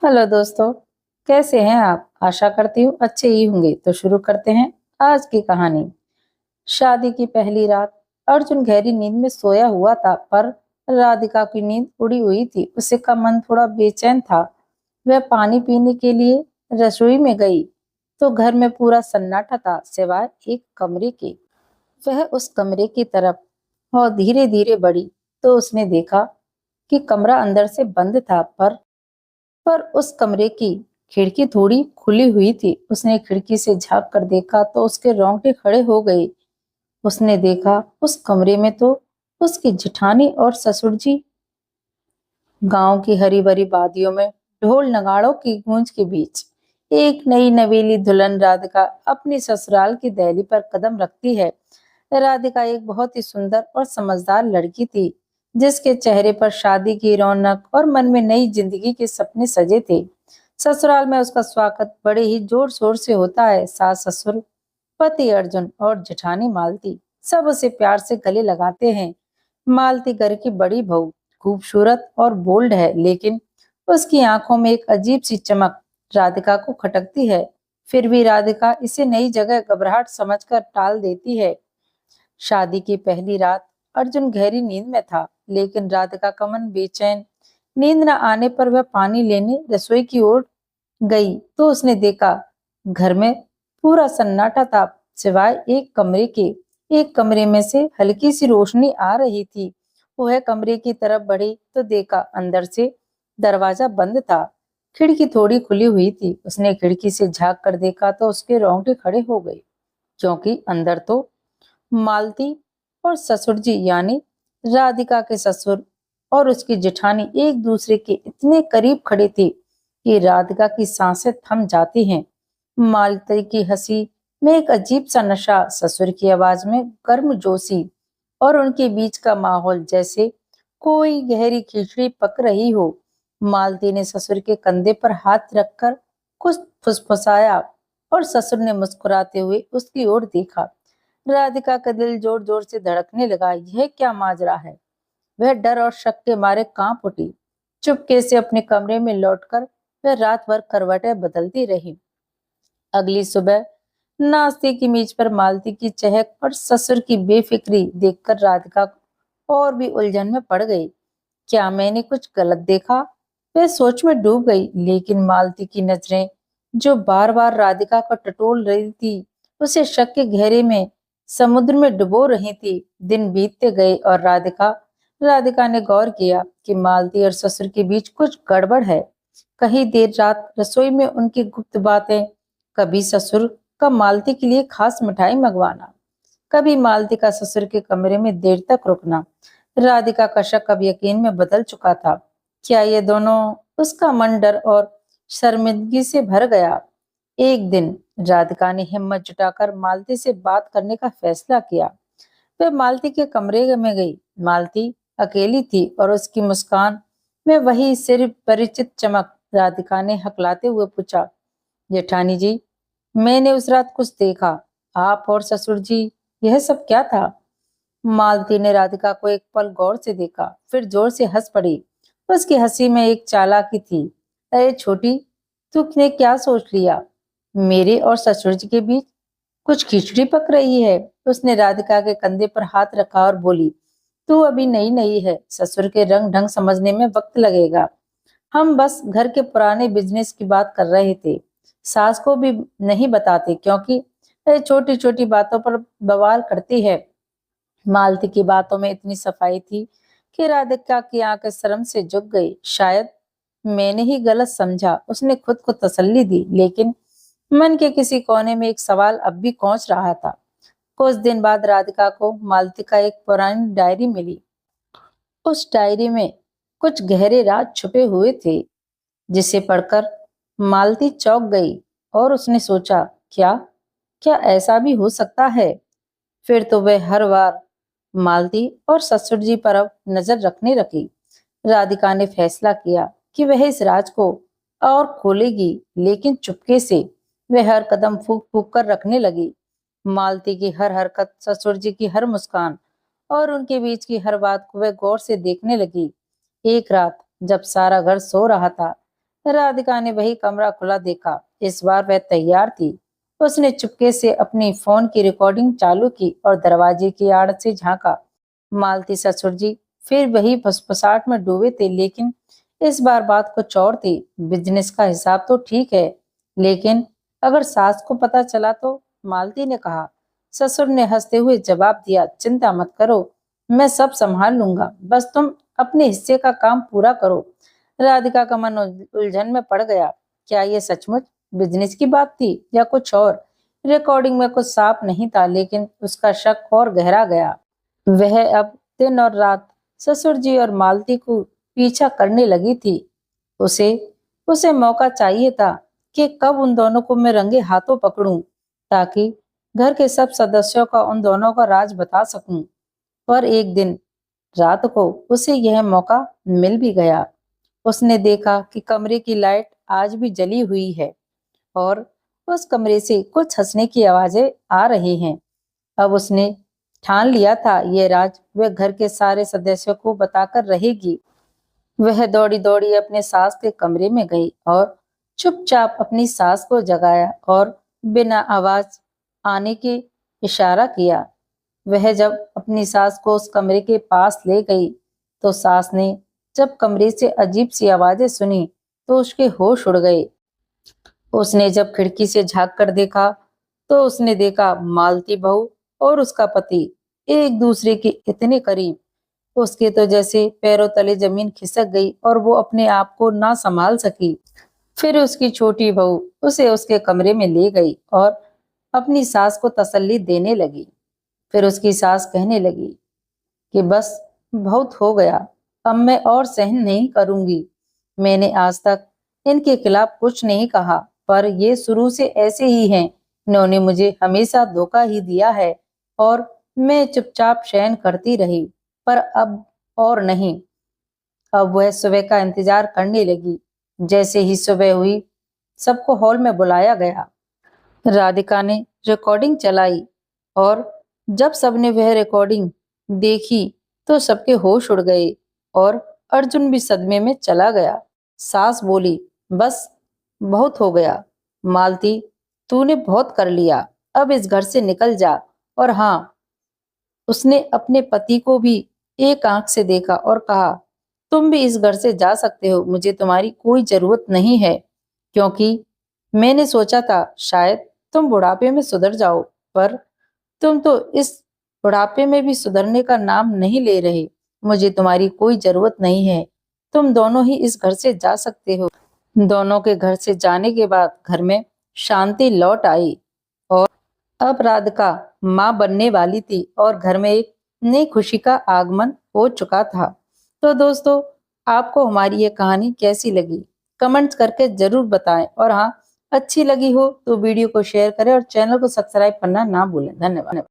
Hello दोस्तों। कैसे हैं आप? आशा करती हूँ अच्छे ही होंगे। तो शुरू करते हैं आज की कहानी। शादी की पहली रात अर्जुन गहरी नींद में सोया हुआ था, पर राधिका की नींद उड़ी हुई थी। उसे का मन थोड़ा बेचैन था। वह पानी पीने के लिए रसोई में गई तो घर में पूरा सन्नाटा था, सिवाय एक कमरे के। वह उस कमरे की तरफ और धीरे धीरे बढ़ी तो उसने देखा कि कमरा अंदर से बंद था, पर उस कमरे की खिड़की थोड़ी खुली हुई थी। उसने खिड़की से झांक कर देखा तो उसके रोंगटे खड़े हो गए। उसने देखा उस कमरे में तो उसकी जेठानी और ससुर जी गांव की हरी भरी वादियों में ढोल नगाड़ों की गूंज के बीच एक नई नवेली दुल्हन राधिका अपनी ससुराल की दहली पर कदम रखती है। राधिका एक बहुत ही सुंदर और समझदार लड़की थी, जिसके चेहरे पर शादी की रौनक और मन में नई जिंदगी के सपने सजे थे। ससुराल में उसका स्वागत बड़े ही जोर शोर से होता है। सास ससुर, पति अर्जुन और जेठानी मालती सब उसे प्यार से गले लगाते हैं। मालती घर की बड़ी बहू, खूबसूरत और बोल्ड है, लेकिन उसकी आंखों में एक अजीब सी चमक राधिका को खटकती है। फिर भी राधिका इसे नई जगह घबराहट समझकर टाल देती है। शादी की पहली रात अर्जुन गहरी नींद में था, लेकिन राधिका का मन बेचैन। नींद न आने पर वह पानी लेने रसोई की ओर गई तो उसने देखा घर में पूरा सन्नाटा था, सिवाय एक कमरे के। एक कमरे में से हल्की सी रोशनी आ रही थी। वह कमरे की तरफ बढ़ी तो देखा अंदर से दरवाजा बंद था। खिड़की थोड़ी खुली हुई थी। उसने खिड़की से झांक कर देखा तो उसके रोंगटे खड़े हो गए, क्योंकि अंदर तो मालती और ससुर जी यानी राधिका के ससुर और उसकी जेठानी एक दूसरे के इतने करीब खड़े थे कि राधिका की सांसें थम जाती हैं। मालती की हंसी में एक अजीब सा नशा, ससुर की आवाज में गर्मजोशी, और उनके बीच का माहौल जैसे कोई गहरी खिचड़ी पक रही हो। मालती ने ससुर के कंधे पर हाथ रखकर कुछ फुसफुसाया और ससुर ने मुस्कुराते हुए उसकी ओर देखा। राधिका का दिल जोर जोर से धड़कने लगा। यह क्या माजरा है? वह डर और शक के मारे कांप उठी। चुपके से अपने कमरे में लौटकर वह रात भर करवटें बदलती रही। अगली सुबह नाश्ते की मेज पर मालती की चहक और ससुर की बेफिक्री देखकर राधिका और भी उलझन में पड़ गई। क्या मैंने कुछ गलत देखा? वह सोच में डूब गई, लेकिन मालती की नजरें जो बार बार राधिका को टटोल रही थी, उसे शक के गहरे में समुद्र में डुबो रही थी। दिन बीतते गए और राधिका राधिका ने गौर किया कि मालती और ससुर के बीच कुछ गड़बड़ है। कहीं देर रात रसोई में उनकी गुप्त बातें, कभी ससुर का मालती के लिए खास मिठाई मंगवाना, कभी मालती का ससुर के कमरे में देर तक रुकना। राधिका का शक अब यकीन में बदल चुका था। क्या ये दोनों? उसका मन डर और शर्मिंदगी से भर गया। एक दिन राधिका ने हिम्मत जुटाकर मालती से बात करने का फैसला किया। वह मालती के कमरे में गई। मालती अकेली थी और उसकी मुस्कान में वही सिर्फ परिचित चमक। राधिका ने हकलाते हुए पूछा, जेठानी जी, मैंने उस रात कुछ देखा। आप और ससुर जी, यह सब क्या था? मालती ने राधिका को एक पल गौर से देखा, फिर जोर से हंस पड़ी। उसकी हंसी में एक चालाकी थी। अरे छोटी, तूने क्या सोच लिया? मेरे और ससुर जी के बीच कुछ खिचड़ी पक रही है। उसने राधिका के कंधे पर हाथ रखा और बोली, तू अभी नई नई है, ससुर के रंग ढंग समझने में वक्त लगेगा। हम बस घर के पुराने बिजनेस की बात कर रहे थे। सास को भी नहीं बताते, क्योंकि छोटी छोटी बातों पर बवाल करती है। मालती की बातों में इतनी सफाई थी कि राधिका की आंखें शर्म से झुक गई। शायद मैंने ही गलत समझा, उसने खुद को तसल्ली दी, लेकिन मन के किसी कोने में एक सवाल अब भी खौंच रहा था। कुछ दिन बाद राधिका को मालती का एक पुरानी डायरी मिली। उस डायरी में कुछ गहरे राज छुपे हुए थे, जिसे पढ़कर मालती चौंक गई और उसने सोचा, क्या क्या ऐसा भी हो सकता है? फिर तो वह हर बार मालती और ससुर जी पर अब नजर रखने लगी। राधिका ने फैसला किया कि वह इस राज को और खोलेगी, लेकिन चुपके से। वह हर कदम फूक फूक कर रखने लगी। मालती की हर हरकत, ससुर जी की हर मुस्कान और उनके बीच की हर बात को वह गौर से देखने लगी। एक रात जब सारा घर सो रहा था, राधिका ने वही कमरा खुला देखा। इस बार वह तैयार थी। उसने चुपके से अपनी फोन की रिकॉर्डिंग चालू की और दरवाजे की आड़ से झांका। मालती ससुर जी फिर वही फुसफुसाहट में डूबे थे, लेकिन इस बार बात कुछ और थी। बिजनेस का हिसाब तो ठीक है, लेकिन अगर सास को पता चला तो, मालती ने कहा। ससुर ने हंसते हुए जवाब दिया, चिंता मत करो, मैं सब संभाल लूंगा, बस तुम अपने हिस्से का काम पूरा करो। राधिका का मन उलझन में पड़ गया। क्या ये सचमुच बिजनेस की बात थी या कुछ और? रिकॉर्डिंग में कुछ साफ नहीं था, लेकिन उसका शक और गहरा गया। वह अब दिन और रात ससुर जी और मालती को पीछा करने लगी थी। उसे उसे मौका चाहिए था कि कब उन दोनों को मैं रंगे हाथों पकड़ूं, ताकि घर के सब सदस्यों का उन दोनों का राज बता सकूं। पर एक दिन रात को उसे यह मौका मिल भी गया। उसने देखा कि कमरे की लाइट आज भी जली हुई है और उस कमरे से कुछ हंसने की आवाजें आ रही हैं। अब उसने ठान लिया था, ये राज वह घर के सारे सदस्यों को बताकर रहेगी। वह दौड़ी दौड़ी अपने सास के कमरे में गई और चुपचाप अपनी सास को जगाया और बिना आवाज आने के इशारा किया। वह जब अपनी सास को उस कमरे के पास ले गई, तो सास ने जब कमरे से अजीब सी आवाजें सुनी तो उसके होश उड़ गए। उसने जब खिड़की से झांक कर देखा, तो उसने देखा मालती बहू और उसका पति एक दूसरे के इतने करीब, उसके तो जैसे पैरों तले जमीन खिसक गई और वो अपने आप को ना संभाल सकी। फिर उसकी छोटी बहू उसे उसके कमरे में ले गई और अपनी सास को तसल्ली देने लगी। फिर उसकी सास कहने लगी कि बस बहुत हो गया, अब मैं और सहन नहीं करूंगी। मैंने आज तक इनके खिलाफ कुछ नहीं कहा, पर ये शुरू से ऐसे ही हैं। इन्होंने मुझे हमेशा धोखा ही दिया है और मैं चुपचाप सहन करती रही, पर अब और नहीं। अब वह सुबह का इंतजार करने लगी। जैसे ही सुबह हुई, सबको हॉल में बुलाया गया। राधिका ने रिकॉर्डिंग चलाई और जब सबने वह रिकॉर्डिंग देखी तो सबके होश उड़ गए और अर्जुन भी सदमे में चला गया। सास बोली, बस बहुत हो गया मालती, तूने बहुत कर लिया, अब इस घर से निकल जा। और हाँ, उसने अपने पति को भी एक आंख से देखा और कहा, तुम भी इस घर से जा सकते हो, मुझे तुम्हारी कोई जरूरत नहीं है, क्योंकि मैंने सोचा था शायद तुम बुढ़ापे में सुधर जाओ, पर तुम तो इस बुढ़ापे में भी सुधरने का नाम नहीं ले रहे। मुझे तुम्हारी कोई जरूरत नहीं है, तुम दोनों ही इस घर से जा सकते हो। दोनों के घर से जाने के बाद घर में शांति लौट आई और अब राधिका माँ बनने वाली थी और घर में एक नई खुशी का आगमन हो चुका था। तो दोस्तों, आपको हमारी ये कहानी कैसी लगी? कमेंट्स करके जरूर बताएं और हाँ, अच्छी लगी हो तो वीडियो को शेयर करें और चैनल को सब्सक्राइब करना ना भूलें। धन्यवाद।